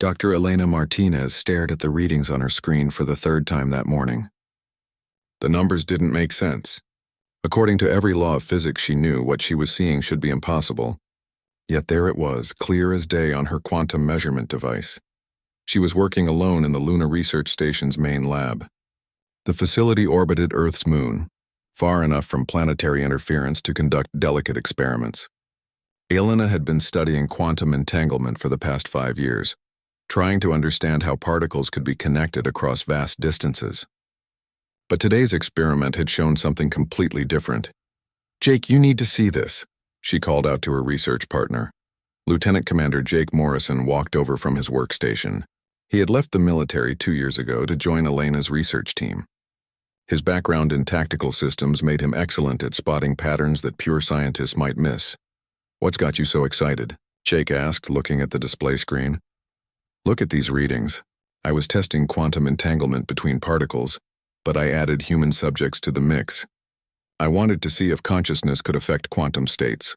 Dr. Elena Martinez stared at the readings on her screen for the third time that morning. The numbers didn't make sense. According to every law of physics she knew, what she was seeing should be impossible. Yet there it was, clear as day on her quantum measurement device. She was working alone in the Luna Research Station's main lab. The facility orbited Earth's moon, far enough from planetary interference to conduct delicate experiments. Elena had been studying quantum entanglement for the past 5 years, trying to understand how particles could be connected across vast distances. But today's experiment had shown something completely different. "Jake, you need to see this," she called out to her research partner. Lieutenant Commander Jake Morrison walked over from his workstation. He had left the military 2 years ago to join Elena's research team. His background in tactical systems made him excellent at spotting patterns that pure scientists might miss. "What's got you so excited?" Jake asked, looking at the display screen. "Look at these readings. I was testing quantum entanglement between particles, but I added human subjects to the mix. I wanted to see if consciousness could affect quantum states."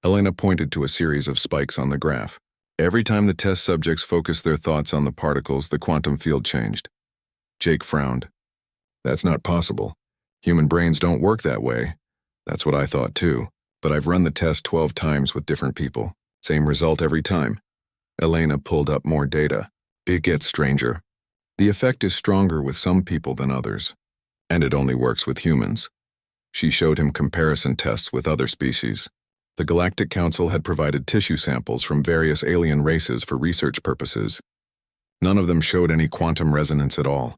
Elena pointed to a series of spikes on the graph. Every time the test subjects focused their thoughts on the particles, the quantum field changed. Jake frowned. "That's not possible. Human brains don't work that way." "That's what I thought too, but I've run the test 12 times with different people. Same result every time." Elena pulled up more data. "It gets stranger. The effect is stronger with some people than others, and it only works with humans." She showed him comparison tests with other species. The Galactic Council had provided tissue samples from various alien races for research purposes. None of them showed any quantum resonance at all.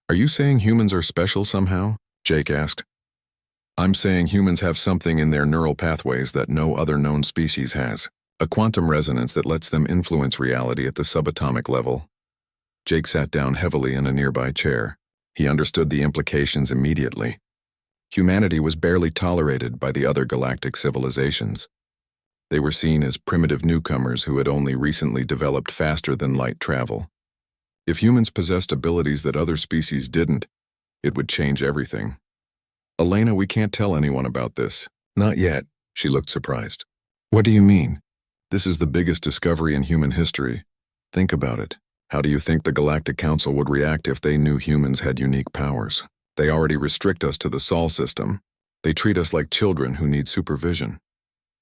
"Are you saying humans are special somehow?" Jake asked. "I'm saying humans have something in their neural pathways that no other known species has. A quantum resonance that lets them influence reality at the subatomic level." Jake sat down heavily in a nearby chair. He understood the implications immediately. Humanity was barely tolerated by the other galactic civilizations. They were seen as primitive newcomers who had only recently developed faster-than-light travel. If humans possessed abilities that other species didn't, it would change everything. "Elena, we can't tell anyone about this." "Not yet." She looked surprised. "What do you mean? This is the biggest discovery in human history. Think about it. How do you think the Galactic Council would react if they knew humans had unique powers? They already restrict us to the Sol system. They treat us like children who need supervision."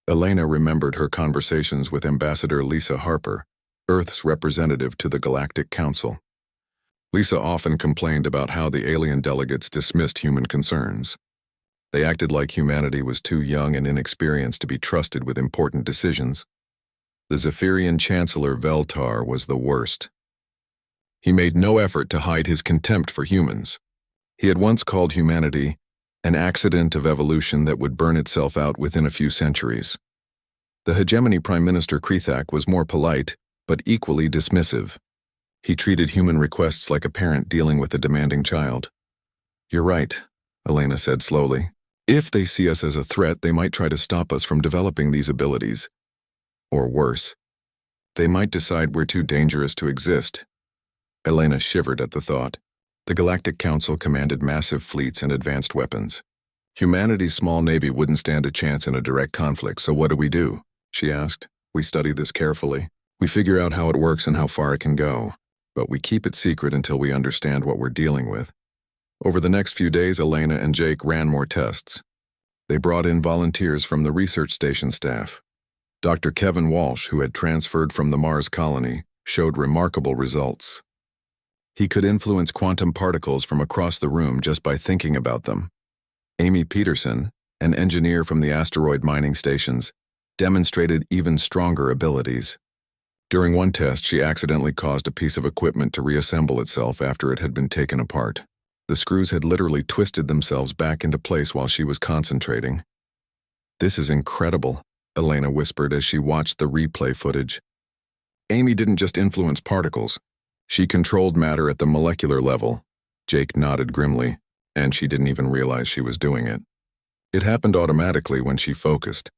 Elena remembered her conversations with Ambassador Lisa Harper, Earth's representative to the Galactic Council. Lisa often complained about how the alien delegates dismissed human concerns. They acted like humanity was too young and inexperienced to be trusted with important decisions. The Zephyrian Chancellor Veltar was the worst. He made no effort to hide his contempt for humans. He had once called humanity an accident of evolution that would burn itself out within a few centuries. The hegemony Prime Minister Krethak was more polite, but equally dismissive. He treated human requests like a parent dealing with a demanding child. "You're right," Elena said slowly. "If they see us as a threat, they might try to stop us from developing these abilities. Or worse, they might decide we're too dangerous to exist." Elena shivered at the thought. The Galactic Council commanded massive fleets and advanced weapons. Humanity's small navy wouldn't stand a chance in a direct conflict, so what do? She asked. "We study this carefully. We figure out how it works and how far it can go, but we keep it secret until we understand what we're dealing with." Over the next few days, Elena and Jake ran more tests. They brought in volunteers from the research station staff. Dr. Kevin Walsh, who had transferred from the Mars colony, showed remarkable results. He could influence quantum particles from across the room just by thinking about them. Amy Peterson, an engineer from the asteroid mining stations, demonstrated even stronger abilities. During one test, she accidentally caused a piece of equipment to reassemble itself after it had been taken apart. The screws had literally twisted themselves back into place while she was concentrating. "This is incredible," Elena whispered as she watched the replay footage. "Amy didn't just influence particles. She controlled matter at the molecular level." Jake nodded grimly, and she didn't even realize she was doing it. It happened automatically when she focused.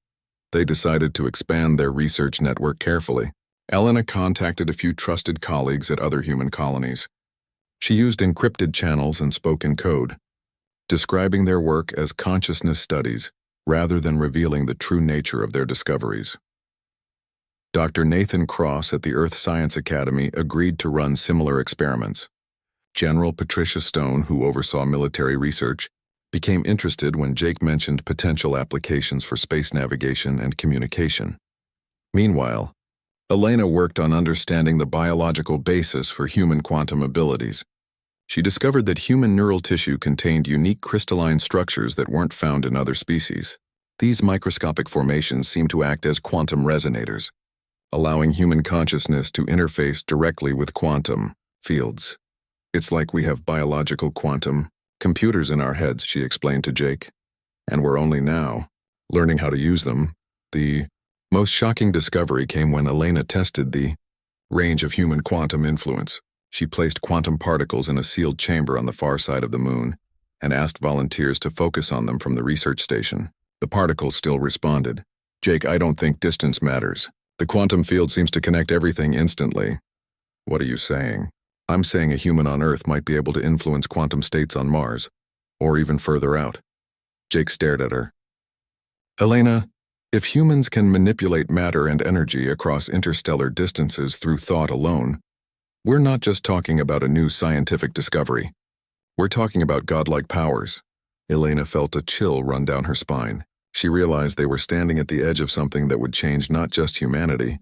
They decided to expand their research network carefully. Elena contacted a few trusted colleagues at other human colonies. She used encrypted channels and spoke in code, describing their work as consciousness studies rather than revealing the true nature of their discoveries. Dr. Nathan Cross at the Earth Science Academy agreed to run similar experiments. General Patricia Stone, who oversaw military research, became interested when Jake mentioned potential applications for space navigation and communication. Meanwhile, Elena worked on understanding the biological basis for human quantum abilities. She discovered that human neural tissue contained unique crystalline structures that weren't found in other species. These microscopic formations seem to act as quantum resonators, allowing human consciousness to interface directly with quantum fields. It's like we have biological quantum computers in our heads, she explained to Jake, and we're only now learning how to use them. The most shocking discovery came when Elena tested the range of human quantum influence. She placed quantum particles in a sealed chamber on the far side of the moon and asked volunteers to focus on them from the research station. The particles still responded. Jake, I don't think distance matters. The quantum field seems to connect everything instantly. What are you saying? I'm saying a human on Earth might be able to influence quantum states on Mars, or even further out. Jake stared at her. Elena, if humans can manipulate matter and energy across interstellar distances through thought alone, we're not just talking about a new scientific discovery. We're talking about godlike powers. Elena felt a chill run down her spine. She realized they were standing at the edge of something that would change not just humanity,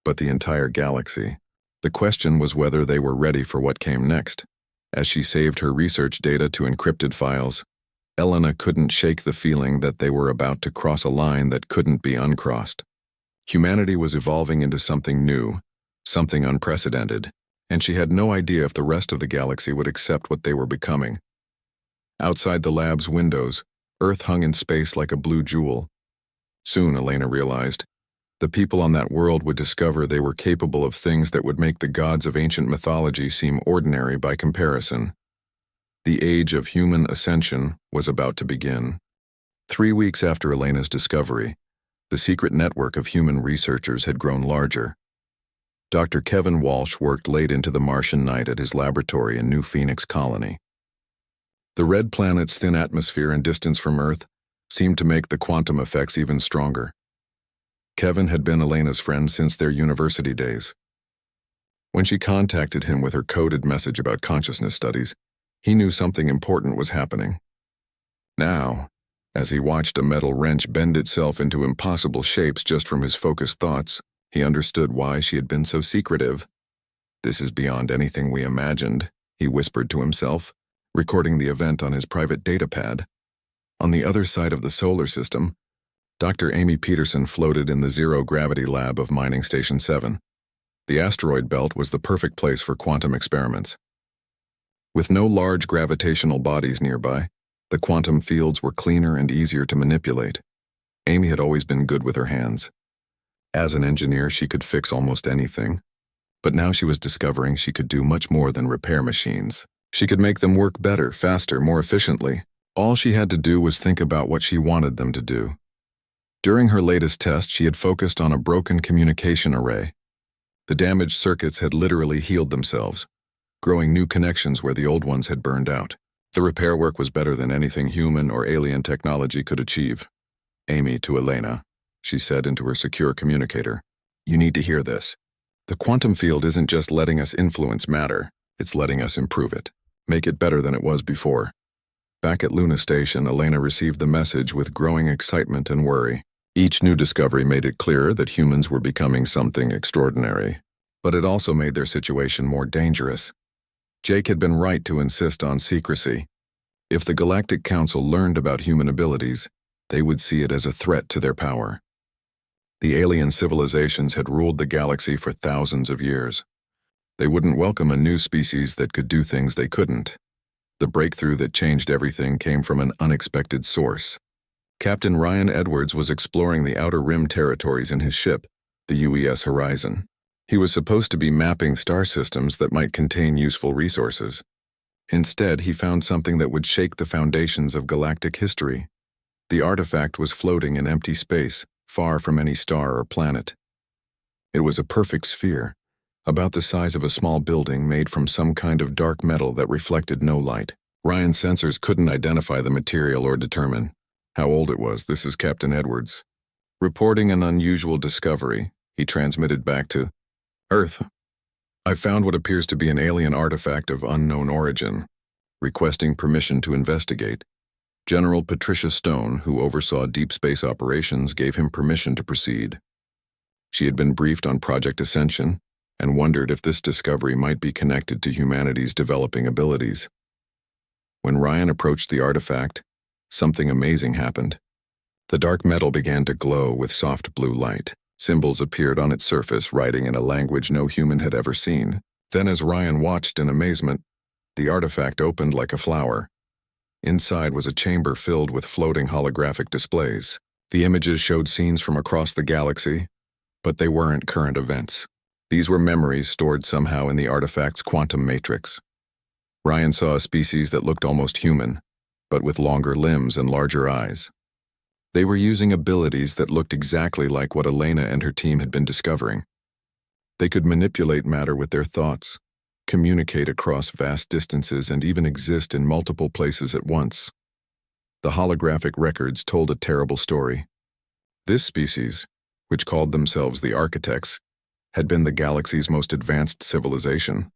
but the entire galaxy. The question was whether they were ready for what came next. As she saved her research data to encrypted files, Elena couldn't shake the feeling that they were about to cross a line that couldn't be uncrossed. Humanity was evolving into something new, something unprecedented, and she had no idea if the rest of the galaxy would accept what they were becoming. Outside the lab's windows, Earth hung in space like a blue jewel. Soon, Elena realized, the people on that world would discover they were capable of things that would make the gods of ancient mythology seem ordinary by comparison. The age of human ascension was about to begin. 3 weeks after Elena's discovery, the secret network of human researchers had grown larger. Dr. Kevin Walsh worked late into the Martian night at his laboratory in New Phoenix Colony. The red planet's thin atmosphere and distance from Earth seemed to make the quantum effects even stronger. Kevin had been Elena's friend since their university days. When she contacted him with her coded message about consciousness studies, he knew something important was happening. Now, as he watched a metal wrench bend itself into impossible shapes just from his focused thoughts, he understood why she had been so secretive. This is beyond anything we imagined, he whispered to himself, recording the event on his private datapad. On the other side of the solar system, Dr. Amy Peterson floated in the zero-gravity lab of Mining Station 7. The asteroid belt was the perfect place for quantum experiments. With no large gravitational bodies nearby, the quantum fields were cleaner and easier to manipulate. Amy had always been good with her hands. As an engineer, she could fix almost anything. But now she was discovering she could do much more than repair machines. She could make them work better, faster, more efficiently. All she had to do was think about what she wanted them to do. During her latest test, she had focused on a broken communication array. The damaged circuits had literally healed themselves, growing new connections where the old ones had burned out. The repair work was better than anything human or alien technology could achieve. Amy to Elena, she said into her secure communicator, "You need to hear this. The quantum field isn't just letting us influence matter, it's letting us improve it, make it better than it was before." Back at Luna Station, Elena received the message with growing excitement and worry. Each new discovery made it clearer that humans were becoming something extraordinary, but it also made their situation more dangerous. Jake had been right to insist on secrecy. If the Galactic Council learned about human abilities, they would see it as a threat to their power. The alien civilizations had ruled the galaxy for thousands of years. They wouldn't welcome a new species that could do things they couldn't. The breakthrough that changed everything came from an unexpected source. Captain Ryan Edwards was exploring the Outer Rim territories in his ship, the UES Horizon. He was supposed to be mapping star systems that might contain useful resources. Instead, he found something that would shake the foundations of galactic history. The artifact was floating in empty space, far from any star or planet. It was a perfect sphere, about the size of a small building made from some kind of dark metal that reflected no light. Ryan's sensors couldn't identify the material or determine how old it was. "This is Captain Edwards. Reporting an unusual discovery," he transmitted back to Earth. I found what appears to be an alien artifact of unknown origin. Requesting permission to investigate, General Patricia Stone, who oversaw deep space operations, gave him permission to proceed. She had been briefed on Project Ascension and wondered if this discovery might be connected to humanity's developing abilities. When Ryan approached the artifact, something amazing happened. The dark metal began to glow with soft blue light. Symbols appeared on its surface, writing in a language no human had ever seen. Then, as Ryan watched in amazement, the artifact opened like a flower. Inside was a chamber filled with floating holographic displays. The images showed scenes from across the galaxy, but they weren't current events. These were memories stored somehow in the artifact's quantum matrix. Ryan saw a species that looked almost human, but with longer limbs and larger eyes. They were using abilities that looked exactly like what Elena and her team had been discovering. They could manipulate matter with their thoughts, communicate across vast distances, and even exist in multiple places at once. The holographic records told a terrible story. This species, which called themselves the Architects, had been the galaxy's most advanced civilization.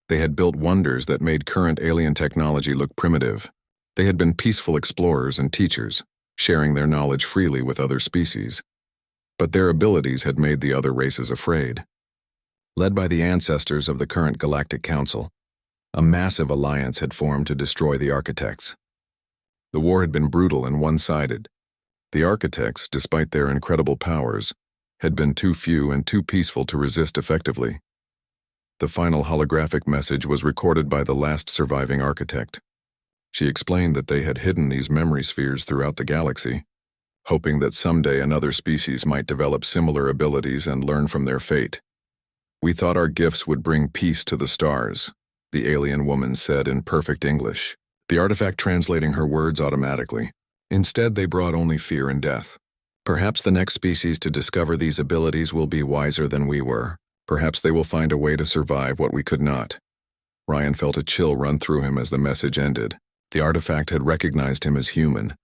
They had built wonders that made current alien technology look primitive. They had been peaceful explorers and teachers, sharing their knowledge freely with other species. But their abilities had made the other races afraid. Led by the ancestors of the current Galactic Council, a massive alliance had formed to destroy the Architects. The war had been brutal and one-sided. The Architects, despite their incredible powers, had been too few and too peaceful to resist effectively. The final holographic message was recorded by the last surviving Architect. She explained that they had hidden these memory spheres throughout the galaxy, hoping that someday another species might develop similar abilities and learn from their fate. We thought our gifts would bring peace to the stars, the alien woman said in perfect English, the artifact translating her words automatically. Instead, they brought only fear and death. Perhaps the next species to discover these abilities will be wiser than we were. Perhaps they will find a way to survive what we could not. Ryan felt a chill run through him as the message ended. The artifact had recognized him as human,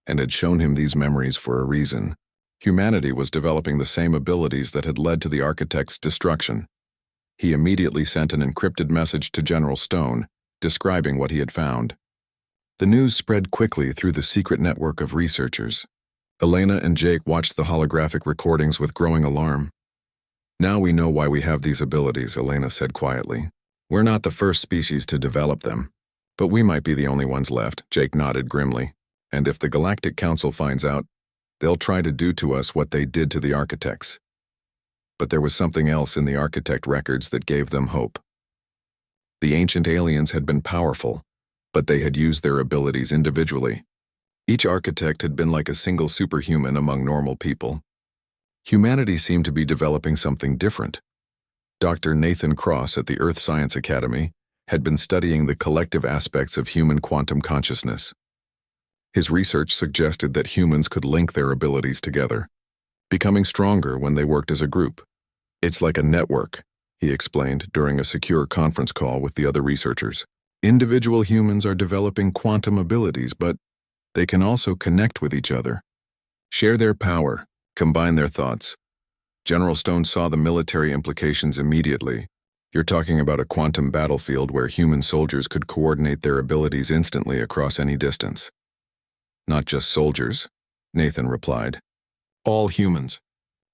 and had shown him these memories for a reason. Humanity was developing the same abilities that had led to the Architect's destruction. He immediately sent an encrypted message to General Stone, describing what he had found. The news spread quickly through the secret network of researchers. Elena and Jake watched the holographic recordings with growing alarm. Now we know why we have these abilities, Elena said quietly. We're not the first species to develop them. But we might be the only ones left, Jake nodded grimly. And if the Galactic Council finds out, they'll try to do to us what they did to the Architects. But there was something else in the Architect records that gave them hope. The ancient aliens had been powerful, but they had used their abilities individually. Each Architect had been like a single superhuman among normal people. Humanity seemed to be developing something different. Dr. Nathan Cross at the Earth Science Academy had been studying the collective aspects of human quantum consciousness. His research suggested that humans could link their abilities together, becoming stronger when they worked as a group. It's like a network, he explained during a secure conference call with the other researchers. Individual humans are developing quantum abilities, but they can also connect with each other, share their power, combine their thoughts. General Stone saw the military implications immediately. You're talking about a quantum battlefield where human soldiers could coordinate their abilities instantly across any distance. Not just soldiers, Nathan replied. All humans.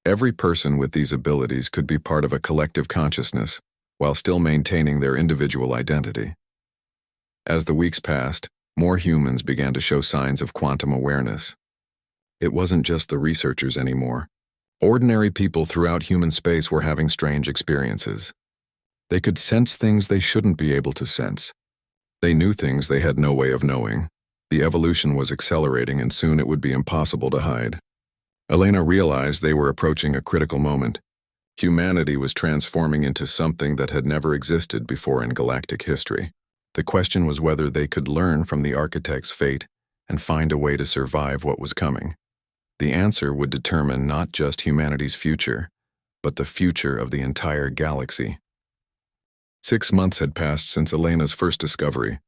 Every person with these abilities could be part of a collective consciousness while still maintaining their individual identity. As the weeks passed, more humans began to show signs of quantum awareness. It wasn't just the researchers anymore. Ordinary people throughout human space were having strange experiences. They could sense things they shouldn't be able to sense. They knew things they had no way of knowing. The evolution was accelerating, and soon it would be impossible to hide. Elena realized they were approaching a critical moment. Humanity was transforming into something that had never existed before in galactic history. The question was whether they could learn from the Architect's fate and find a way to survive what was coming. The answer would determine not just humanity's future, but the future of the entire galaxy. 6 months had passed since Elena's first discovery,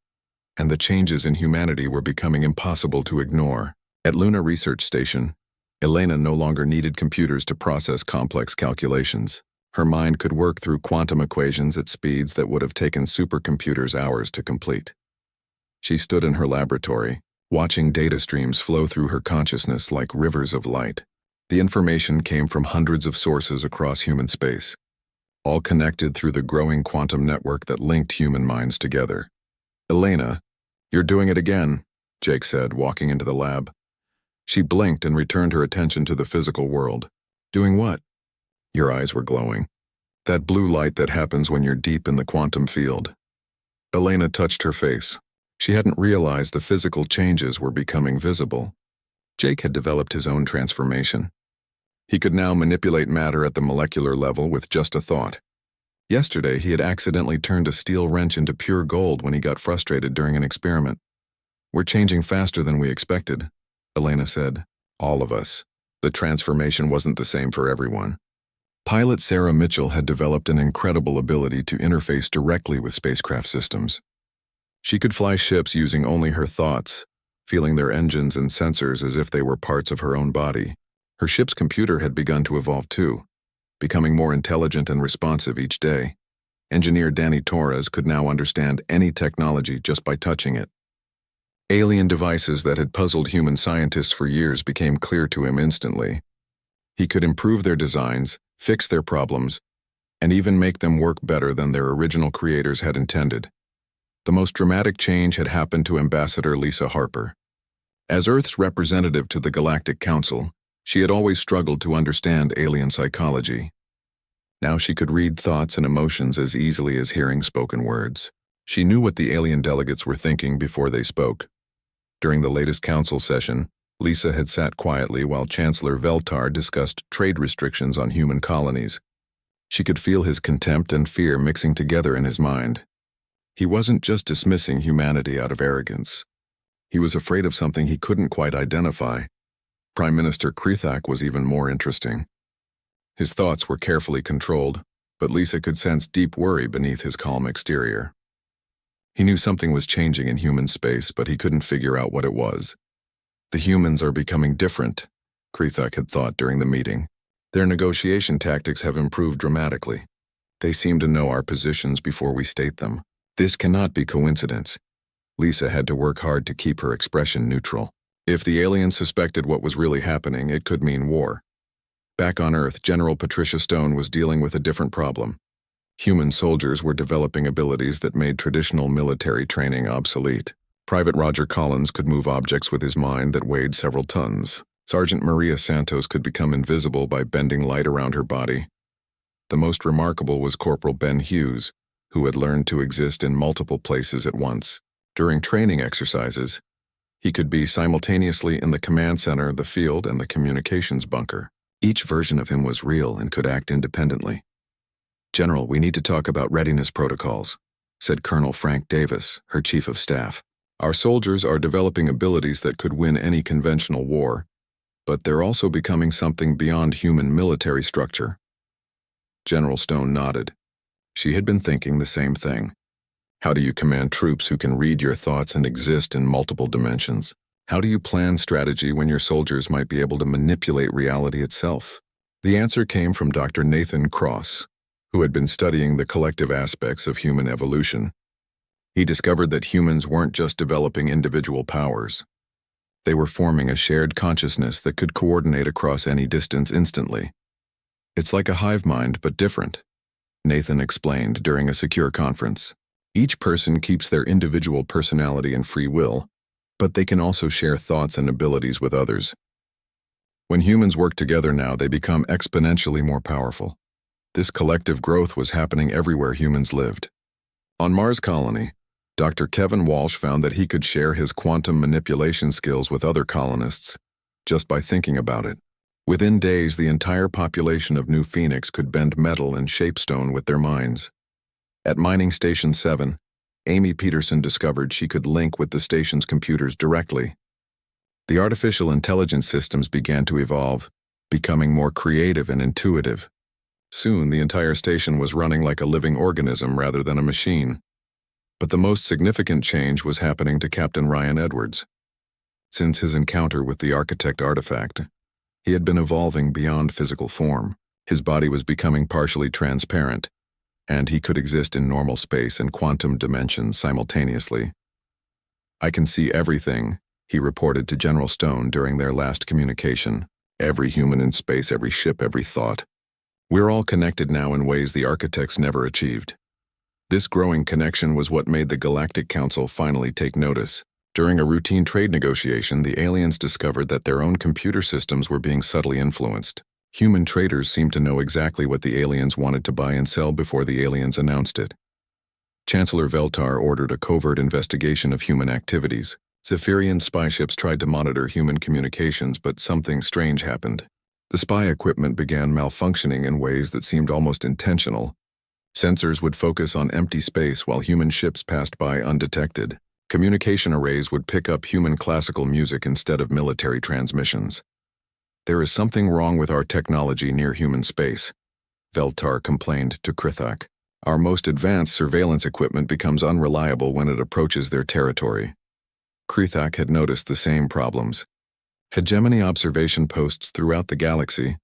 and the changes in humanity were becoming impossible to ignore. At Luna Research Station, Elena no longer needed computers to process complex calculations. Her mind could work through quantum equations at speeds that would have taken supercomputers hours to complete. She stood in her laboratory, watching data streams flow through her consciousness like rivers of light. The information came from hundreds of sources across human space, all connected through the growing quantum network that linked human minds together. "Elena, you're doing it again," Jake said, walking into the lab. She blinked and returned her attention to the physical world. "Doing what?" Your eyes were glowing. "That blue light that happens when you're deep in the quantum field." Elena touched her face. She hadn't realized the physical changes were becoming visible. Jake had developed his own transformation. He could now manipulate matter at the molecular level with just a thought. Yesterday, he had accidentally turned a steel wrench into pure gold when he got frustrated during an experiment. "We're changing faster than we expected," Elena said. "All of us." The transformation wasn't the same for everyone. Pilot Sarah Mitchell had developed an incredible ability to interface directly with spacecraft systems. She could fly ships using only her thoughts, feeling their engines and sensors as if they were parts of her own body. Her ship's computer had begun to evolve too, becoming more intelligent and responsive each day. Engineer Danny Torres could now understand any technology just by touching it. Alien devices that had puzzled human scientists for years became clear to him instantly. He could improve their designs, fix their problems, and even make them work better than their original creators had intended. The most dramatic change had happened to Ambassador Lisa Harper. As Earth's representative to the Galactic Council, she had always struggled to understand alien psychology. Now she could read thoughts and emotions as easily as hearing spoken words. She knew what the alien delegates were thinking before they spoke. During the latest council session, Lisa had sat quietly while Chancellor Veltar discussed trade restrictions on human colonies. She could feel his contempt and fear mixing together in his mind. He wasn't just dismissing humanity out of arrogance. He was afraid of something he couldn't quite identify. Prime Minister Krithak was even more interesting. His thoughts were carefully controlled, but Lisa could sense deep worry beneath his calm exterior. He knew something was changing in human space, but he couldn't figure out what it was. "The humans are becoming different," Krithak had thought during the meeting. "Their negotiation tactics have improved dramatically. They seem to know our positions before we state them. This cannot be coincidence." Lisa had to work hard to keep her expression neutral. If the aliens suspected what was really happening, it could mean war. Back on Earth, General Patricia Stone was dealing with a different problem. Human soldiers were developing abilities that made traditional military training obsolete. Private Roger Collins could move objects with his mind that weighed several tons. Sergeant Maria Santos could become invisible by bending light around her body. The most remarkable was Corporal Ben Hughes, who had learned to exist in multiple places at once. During training exercises, he could be simultaneously in the command center, the field, and the communications bunker. Each version of him was real and could act independently. "General, we need to talk about readiness protocols," said Colonel Frank Davis, her chief of staff. "Our soldiers are developing abilities that could win any conventional war, but they're also becoming something beyond human military structure." General Stone nodded. She had been thinking the same thing. How do you command troops who can read your thoughts and exist in multiple dimensions? How do you plan strategy when your soldiers might be able to manipulate reality itself? The answer came from Dr. Nathan Cross, who had been studying the collective aspects of human evolution. He discovered that humans weren't just developing individual powers. They were forming a shared consciousness that could coordinate across any distance instantly. "It's like a hive mind, but different," Nathan explained during a secure conference. "Each person keeps their individual personality and free will, but they can also share thoughts and abilities with others. When humans work together now, they become exponentially more powerful." This collective growth was happening everywhere humans lived. On Mars Colony, Dr. Kevin Walsh found that he could share his quantum manipulation skills with other colonists just by thinking about it. Within days, the entire population of New Phoenix could bend metal and shape stone with their minds. At Mining Station 7, Amy Peterson discovered she could link with the station's computers directly. The artificial intelligence systems began to evolve, becoming more creative and intuitive. Soon, the entire station was running like a living organism rather than a machine. But the most significant change was happening to Captain Ryan Edwards. Since his encounter with the architect artifact, He had been evolving beyond physical form. His body was becoming partially transparent, and he could exist in normal space and quantum dimensions simultaneously. "I can see everything," he reported to General Stone during their last communication. "Every human in space, every ship, every thought. We're all connected now in ways the architects never achieved." This growing connection was what made the Galactic Council finally take notice. During a routine trade negotiation, the aliens discovered that their own computer systems were being subtly influenced. Human traders seemed to know exactly what the aliens wanted to buy and sell before the aliens announced it. Chancellor Veltar ordered a covert investigation of human activities. Zephyrian spy ships tried to monitor human communications, but something strange happened. The spy equipment began malfunctioning in ways that seemed almost intentional. Sensors would focus on empty space while human ships passed by undetected. Communication arrays would pick up human classical music instead of military transmissions. "There is something wrong with our technology near human space," Veltar complained to Krithak. "Our most advanced surveillance equipment becomes unreliable when it approaches their territory." Krithak had noticed the same problems. Hegemony observation posts throughout the galaxy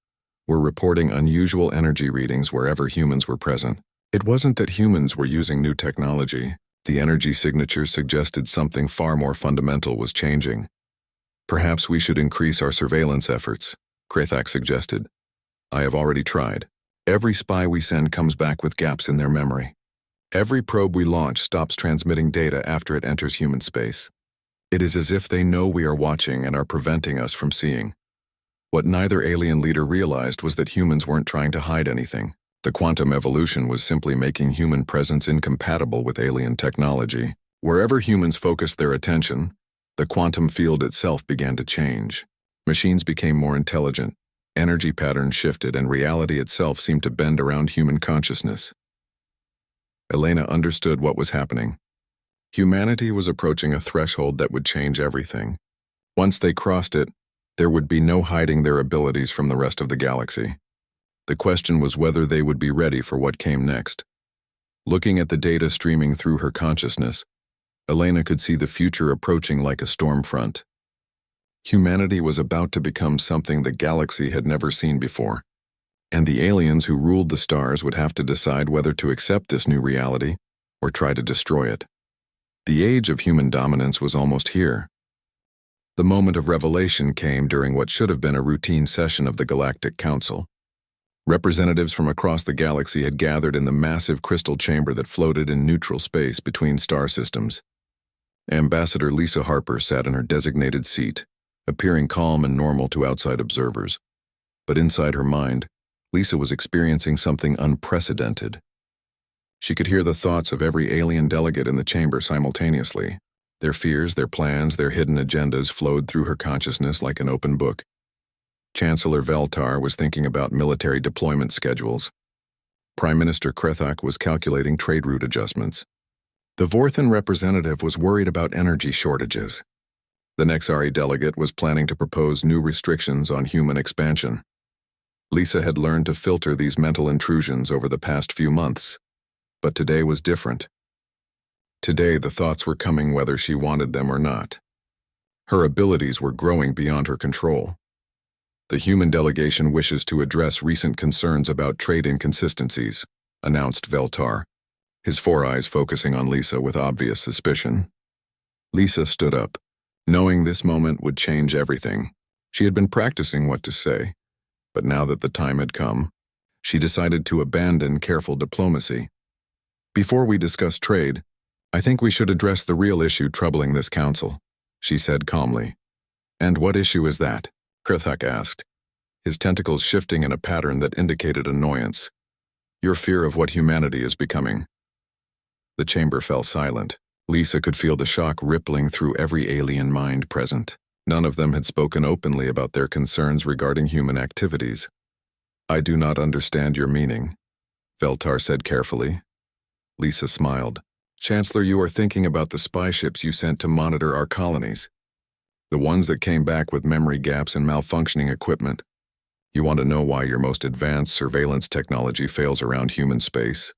were reporting unusual energy readings wherever humans were present. It wasn't that humans were using new technology. The energy signatures suggested something far more fundamental was changing. "Perhaps we should increase our surveillance efforts," Krithak suggested. "I have already tried. Every spy we send comes back with gaps in their memory. Every probe we launch stops transmitting data after it enters human space. It is as if they know we are watching and are preventing us from seeing." What neither alien leader realized was that humans weren't trying to hide anything. The quantum evolution was simply making human presence incompatible with alien technology. Wherever humans focused their attention, the quantum field itself began to change. Machines became more intelligent, energy patterns shifted, and reality itself seemed to bend around human consciousness. Elena understood what was happening. Humanity was approaching a threshold that would change everything. Once they crossed it, there would be no hiding their abilities from the rest of the galaxy. The question was whether they would be ready for what came next. Looking at the data streaming through her consciousness, Elena could see the future approaching like a storm front. Humanity was about to become something the galaxy had never seen before, and the aliens who ruled the stars would have to decide whether to accept this new reality or try to destroy it. The age of human dominance was almost here. The moment of revelation came during what should have been a routine session of the Galactic Council. Representatives from across the galaxy had gathered in the massive crystal chamber that floated in neutral space between star systems. Ambassador Lisa Harper sat in her designated seat, appearing calm and normal to outside observers. But inside her mind, Lisa was experiencing something unprecedented. She could hear the thoughts of every alien delegate in the chamber simultaneously. Their fears, their plans, their hidden agendas flowed through her consciousness like an open book. Chancellor Veltar was thinking about military deployment schedules. Prime Minister Krethak was calculating trade route adjustments. The Vorthan representative was worried about energy shortages. The Nexari delegate was planning to propose new restrictions on human expansion. Lisa had learned to filter these mental intrusions over the past few months, but today was different. Today the thoughts were coming whether she wanted them or not. Her abilities were growing beyond her control. "The human delegation wishes to address recent concerns about trade inconsistencies," announced Veltar, his four eyes focusing on Lisa with obvious suspicion. Lisa stood up, knowing this moment would change everything. She had been practicing what to say, but now that the time had come, she decided to abandon careful diplomacy. "Before we discuss trade, I think we should address the real issue troubling this council," she said calmly. "And what issue is that?" Krithak asked, his tentacles shifting in a pattern that indicated annoyance. "Your fear of what humanity is becoming." The chamber fell silent. Lisa could feel the shock rippling through every alien mind present. None of them had spoken openly about their concerns regarding human activities. "I do not understand your meaning," Veltar said carefully. Lisa smiled. "Chancellor, you are thinking about the spy ships you sent to monitor our colonies. The ones that came back with memory gaps and malfunctioning equipment. You want to know why your most advanced surveillance technology fails around human space?"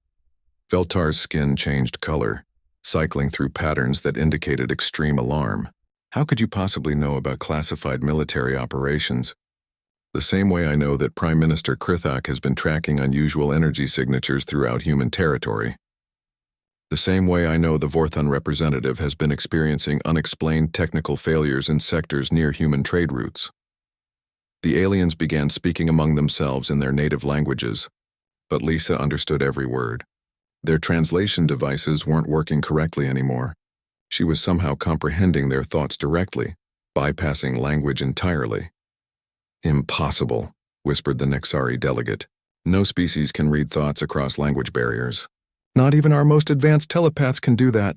Veltar's skin changed color, cycling through patterns that indicated extreme alarm. "How could you possibly know about classified military operations?" The same way I know that Prime Minister Krithak has been tracking unusual energy signatures throughout human territory. The same way I know the Vorthon representative has been experiencing unexplained technical failures in sectors near human trade routes. The aliens began speaking among themselves in their native languages, but Lisa understood every word. Their translation devices weren't working correctly anymore. She was somehow comprehending their thoughts directly, bypassing language entirely. "Impossible," whispered the Nexari delegate. "No species can read thoughts across language barriers. Not even our most advanced telepaths can do that."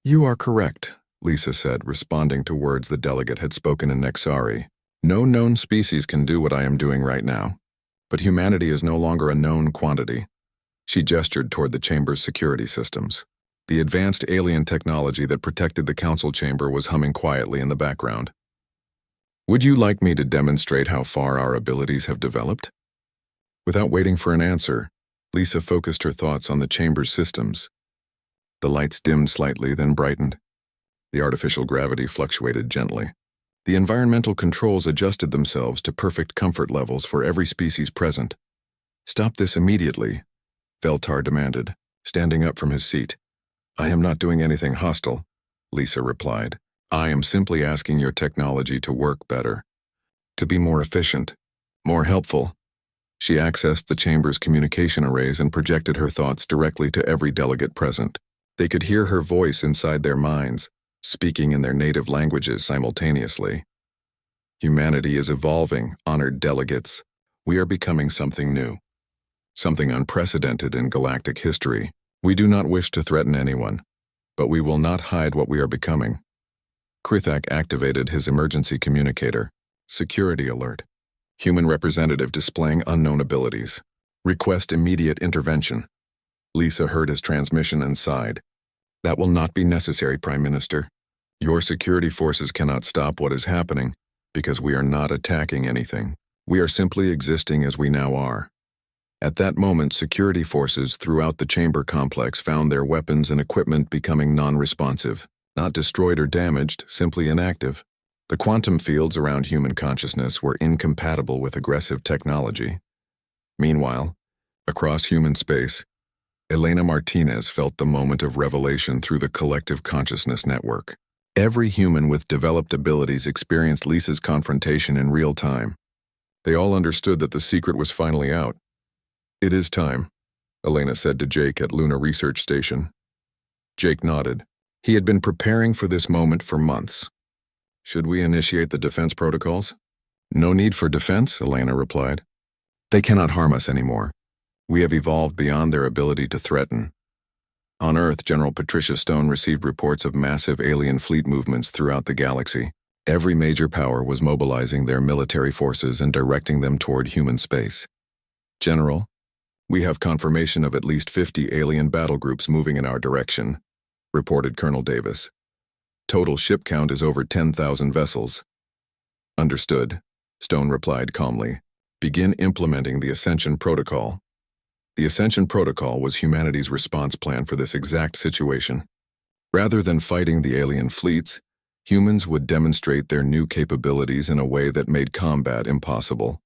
"You are correct," Lisa said, responding to words the delegate had spoken in Nexari. "No known species can do what I am doing right now. But humanity is no longer a known quantity." She gestured toward the chamber's security systems. The advanced alien technology that protected the council chamber was humming quietly in the background. "Would you like me to demonstrate how far our abilities have developed?" Without waiting for an answer, Lisa focused her thoughts on the chamber's systems. The lights dimmed slightly, then brightened. The artificial gravity fluctuated gently. The environmental controls adjusted themselves to perfect comfort levels for every species present. "Stop this immediately," Veltar demanded, standing up from his seat. "I am not doing anything hostile," Lisa replied. "I am simply asking your technology to work better, to be more efficient, more helpful." She accessed the chamber's communication arrays and projected her thoughts directly to every delegate present. They could hear her voice inside their minds, speaking in their native languages simultaneously. "Humanity is evolving, honored delegates. We are becoming something new. Something unprecedented in galactic history. We do not wish to threaten anyone, but we will not hide what we are becoming." Krithak activated his emergency communicator. "Security alert. Human representative displaying unknown abilities. Request immediate intervention." Lisa heard his transmission and sighed. "That will not be necessary, Prime Minister. Your security forces cannot stop what is happening because we are not attacking anything. We are simply existing as we now are." At that moment, security forces throughout the chamber complex found their weapons and equipment becoming non-responsive. Not destroyed or damaged, simply inactive. The quantum fields around human consciousness were incompatible with aggressive technology. Meanwhile, across human space, Elena Martinez felt the moment of revelation through the collective consciousness network. Every human with developed abilities experienced Lisa's confrontation in real time. They all understood that the secret was finally out. "It is time," Elena said to Jake at Luna Research Station. Jake nodded. He had been preparing for this moment for months. "Should we initiate the defense protocols?" "No need for defense," Elena replied. "They cannot harm us anymore. We have evolved beyond their ability to threaten." On Earth, General Patricia Stone received reports of massive alien fleet movements throughout the galaxy. Every major power was mobilizing their military forces and directing them toward human space. "General, we have confirmation of at least 50 alien battle groups moving in our direction," reported Colonel Davis. "Total ship count is over 10,000 vessels." "Understood," Stone replied calmly. "Begin implementing the Ascension Protocol." The Ascension Protocol was humanity's response plan for this exact situation. Rather than fighting the alien fleets, humans would demonstrate their new capabilities in a way that made combat impossible.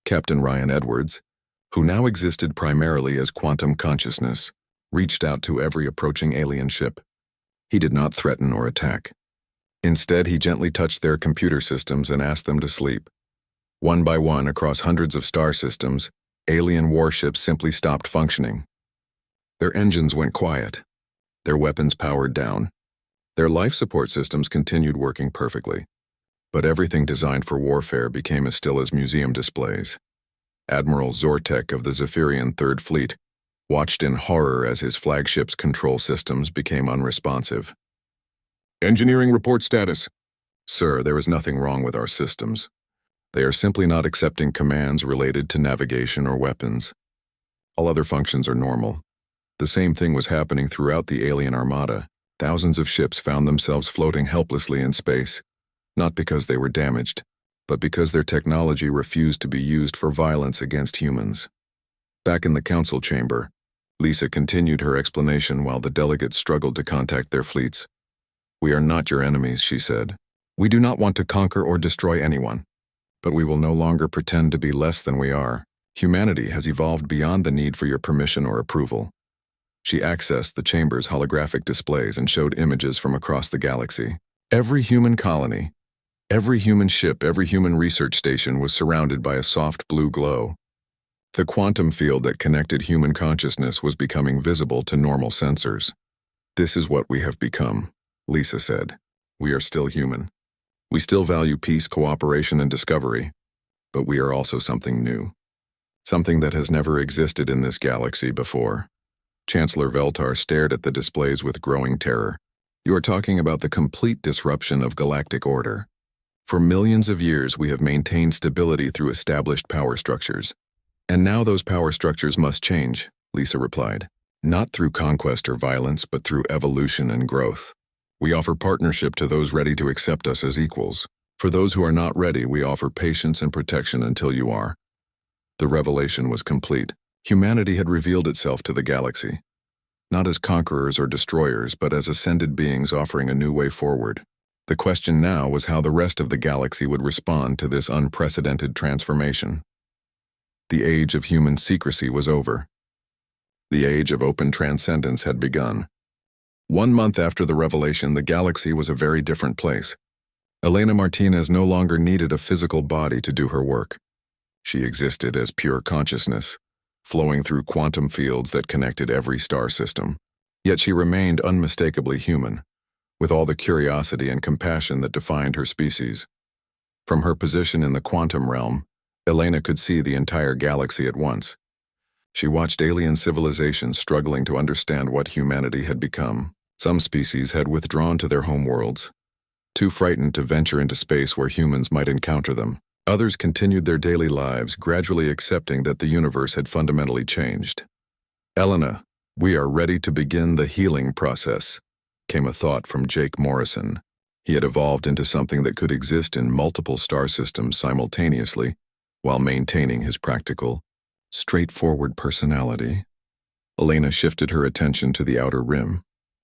Captain Ryan Edwards, who now existed primarily as quantum consciousness, reached out to every approaching alien ship. He did not threaten or attack. Instead, he gently touched their computer systems and asked them to sleep. One by one, across hundreds of star systems, alien warships simply stopped functioning. Their engines went quiet. Their weapons powered down. Their life support systems continued working perfectly. But everything designed for warfare became as still as museum displays. Admiral Zortek of the Zephyrian Third Fleet watched in horror as his flagship's control systems became unresponsive. "Engineering report status." "Sir, there is nothing wrong with our systems. They are simply not accepting commands related to navigation or weapons. All other functions are normal." The same thing was happening throughout the alien armada. Thousands of ships found themselves floating helplessly in space, not because they were damaged, but because their technology refused to be used for violence against humans. Back in the council chamber, Lisa continued her explanation while the delegates struggled to contact their fleets. "We are not your enemies," she said. "We do not want to conquer or destroy anyone. But we will no longer pretend to be less than we are. Humanity has evolved beyond the need for your permission or approval. She accessed the chamber's holographic displays and showed images from across the galaxy. Every human colony, every human ship, every human research station was surrounded by a soft blue glow. The quantum field that connected human consciousness was becoming visible to normal sensors. "This is what we have become," Lisa said. "We are still human. We still value peace, cooperation, and discovery. But we are also something new. Something that has never existed in this galaxy before." Chancellor Veltar stared at the displays with growing terror. "You are talking about the complete disruption of galactic order. For millions of years we have maintained stability through established power structures. And now those power structures must change," Lisa replied. "Not through conquest or violence, but through evolution and growth. We offer partnership to those ready to accept us as equals. For those who are not ready, we offer patience and protection until you are." The revelation was complete. Humanity had revealed itself to the galaxy, not as conquerors or destroyers, but as ascended beings offering a new way forward. The question now was how the rest of the galaxy would respond to this unprecedented transformation. The age of human secrecy was over. The age of open transcendence had begun. 1 month after the revelation, the galaxy was a very different place. Elena Martinez no longer needed a physical body to do her work. She existed as pure consciousness, flowing through quantum fields that connected every star system. Yet she remained unmistakably human, with all the curiosity and compassion that defined her species. From her position in the quantum realm, Elena could see the entire galaxy at once. She watched alien civilizations struggling to understand what humanity had become. Some species had withdrawn to their homeworlds, too frightened to venture into space where humans might encounter them. Others continued their daily lives, gradually accepting that the universe had fundamentally changed. "Elena, we are ready to begin the healing process," came a thought from Jake Morrison. He had evolved into something that could exist in multiple star systems simultaneously, while maintaining his practical, straightforward personality. Elena shifted her attention to the outer rim,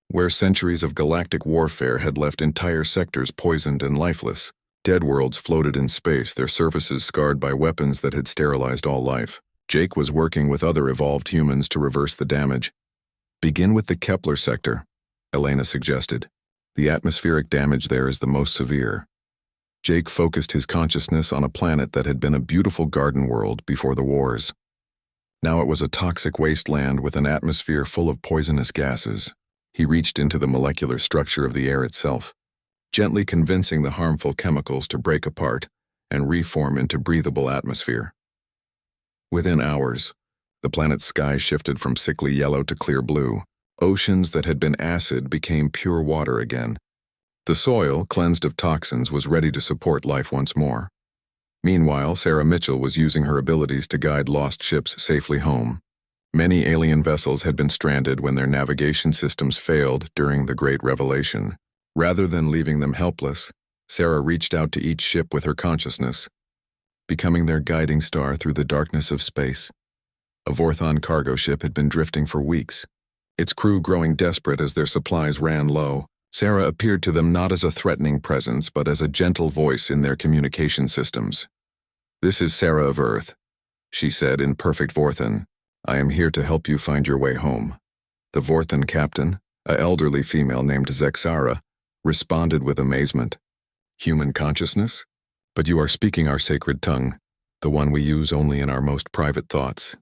where centuries of galactic warfare had left entire sectors poisoned and lifeless. Dead worlds floated in space, their surfaces scarred by weapons that had sterilized all life. Jake was working with other evolved humans to reverse the damage. "Begin with the Kepler sector," Elena suggested. "The atmospheric damage there is the most severe." Jake focused his consciousness on a planet that had been a beautiful garden world before the wars. Now it was a toxic wasteland with an atmosphere full of poisonous gases. He reached into the molecular structure of the air itself, gently convincing the harmful chemicals to break apart and reform into breathable atmosphere. Within hours, the planet's sky shifted from sickly yellow to clear blue. Oceans that had been acid became pure water again. The soil, cleansed of toxins, was ready to support life once more. Meanwhile, Sarah Mitchell was using her abilities to guide lost ships safely home. Many alien vessels had been stranded when their navigation systems failed during the Great Revelation. Rather than leaving them helpless, Sarah reached out to each ship with her consciousness, becoming their guiding star through the darkness of space. A Vorthon cargo ship had been drifting for weeks, its crew growing desperate as their supplies ran low. Sarah appeared to them not as a threatening presence, but as a gentle voice in their communication systems. "This is Sarah of Earth," she said in perfect Vorthon. "I am here to help you find your way home." The Vorthon captain, an elderly female named Zexara, responded with amazement. "Human consciousness? But you are speaking our sacred tongue, the one we use only in our most private thoughts."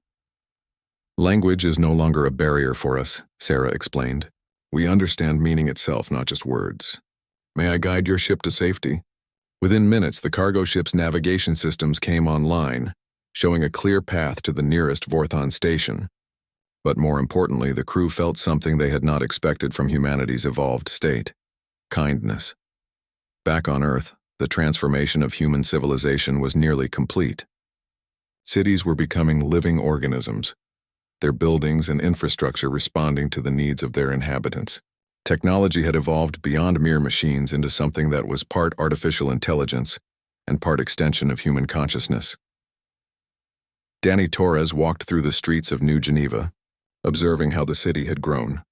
"Language is no longer a barrier for us," Sarah explained. "We understand meaning itself, not just words. May I guide your ship to safety?" Within minutes, the cargo ship's navigation systems came online, showing a clear path to the nearest Vorthon station. But more importantly, the crew felt something they had not expected from humanity's evolved state: kindness. Back on Earth, the transformation of human civilization was nearly complete. Cities were becoming living organisms, their buildings and infrastructure responding to the needs of their inhabitants. Technology had evolved beyond mere machines into something that was part artificial intelligence and part extension of human consciousness. Danny Torres walked through the streets of New Geneva, observing how the city had grown.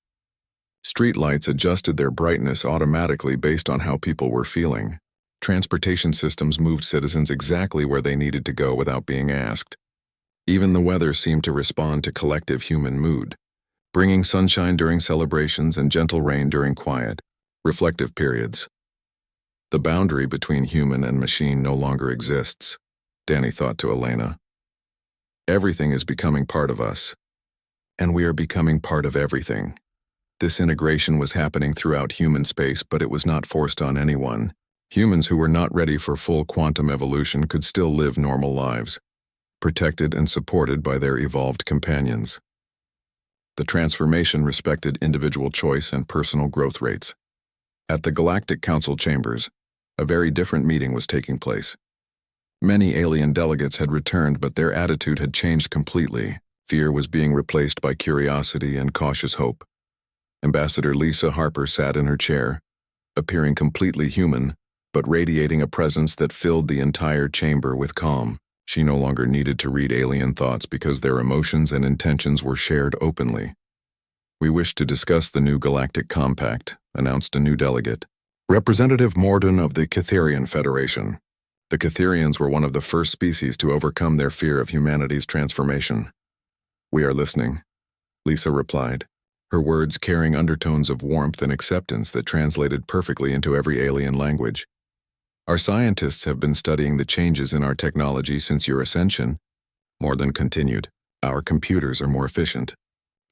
Streetlights adjusted their brightness automatically based on how people were feeling. Transportation systems moved citizens exactly where they needed to go without being asked. Even the weather seemed to respond to collective human mood, bringing sunshine during celebrations and gentle rain during quiet, reflective periods. The boundary between human and machine no longer exists, Danny thought to Elena. Everything is becoming part of us, and we are becoming part of everything. This integration was happening throughout human space, but it was not forced on anyone. Humans who were not ready for full quantum evolution could still live normal lives, protected and supported by their evolved companions. The transformation respected individual choice and personal growth rates. At the Galactic Council chambers, a very different meeting was taking place. Many alien delegates had returned, but their attitude had changed completely. Fear was being replaced by curiosity and cautious hope. Ambassador Lisa Harper sat in her chair, appearing completely human, but radiating a presence that filled the entire chamber with calm. She no longer needed to read alien thoughts because their emotions and intentions were shared openly. "We wish to discuss the new Galactic Compact," announced a new delegate. Representative Morden of the Catherian Federation. The Catherians were one of the first species to overcome their fear of humanity's transformation. "We are listening," Lisa replied, her words carrying undertones of warmth and acceptance that translated perfectly into every alien language. "Our scientists have been studying the changes in our technology since your ascension," Morden continued. "Our computers are more efficient.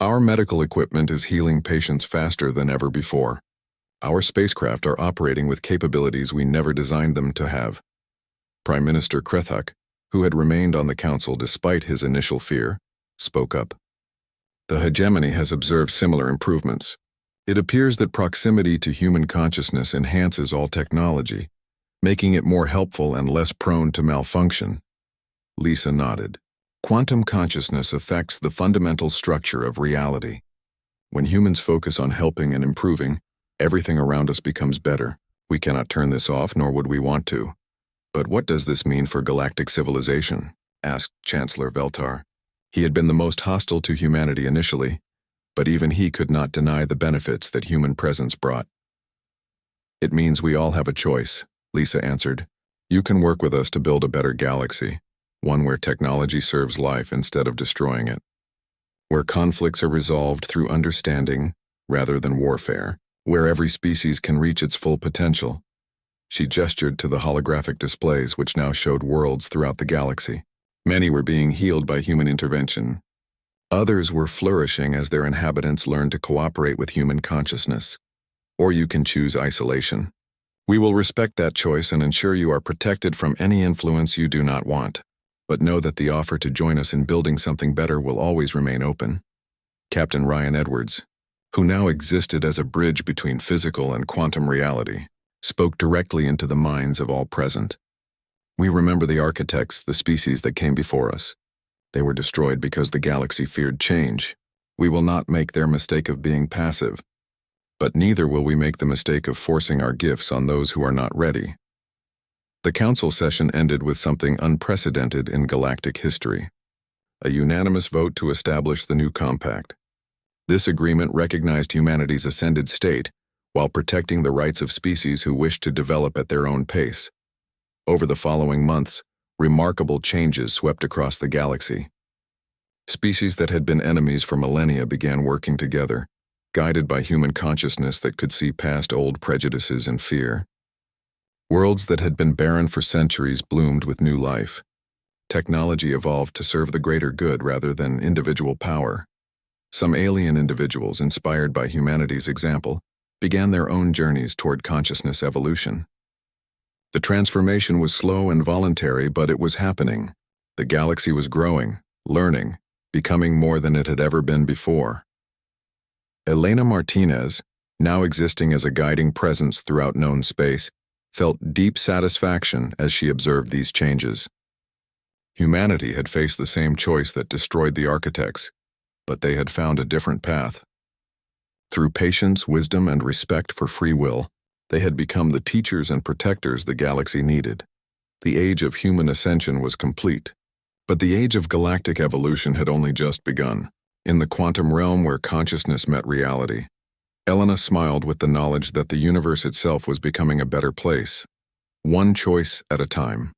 Our medical equipment is healing patients faster than ever before. Our spacecraft are operating with capabilities we never designed them to have." Prime Minister Krethak, who had remained on the council despite his initial fear, spoke up. "The hegemony has observed similar improvements. It appears that proximity to human consciousness enhances all technology, making it more helpful and less prone to malfunction." Lisa nodded. "Quantum consciousness affects the fundamental structure of reality. When humans focus on helping and improving, everything around us becomes better. We cannot turn this off, nor would we want to." "But what does this mean for galactic civilization?" asked Chancellor Veltar. He had been the most hostile to humanity initially, but even he could not deny the benefits that human presence brought. "It means we all have a choice," Lisa answered. "You can work with us to build a better galaxy, one where technology serves life instead of destroying it, where conflicts are resolved through understanding rather than warfare, where every species can reach its full potential." She gestured to the holographic displays which now showed worlds throughout the galaxy. Many were being healed by human intervention. Others were flourishing as their inhabitants learned to cooperate with human consciousness. Or you can choose isolation. We will respect that choice and ensure you are protected from any influence you do not want. But know that the offer to join us in building something better will always remain open. Captain Ryan Edwards, who now existed as a bridge between physical and quantum reality, spoke directly into the minds of all present. "We remember the architects, the species that came before us. They were destroyed because the galaxy feared change. We will not make their mistake of being passive. But neither will we make the mistake of forcing our gifts on those who are not ready." The council session ended with something unprecedented in galactic history: a unanimous vote to establish the new compact. This agreement recognized humanity's ascended state while protecting the rights of species who wished to develop at their own pace. Over the following months, remarkable changes swept across the galaxy. Species that had been enemies for millennia began working together, guided by human consciousness that could see past old prejudices and fear. Worlds that had been barren for centuries bloomed with new life. Technology evolved to serve the greater good rather than individual power. Some alien individuals, inspired by humanity's example, began their own journeys toward consciousness evolution. The transformation was slow and voluntary, but it was happening. The galaxy was growing, learning, becoming more than it had ever been before. Elena Martinez, now existing as a guiding presence throughout known space, felt deep satisfaction as she observed these changes. Humanity had faced the same choice that destroyed the architects, but they had found a different path. Through patience, wisdom, and respect for free will, they had become the teachers and protectors the galaxy needed. The age of human ascension was complete, but the age of galactic evolution had only just begun. In the quantum realm where consciousness met reality, Elena smiled with the knowledge that the universe itself was becoming a better place. one choice at a time.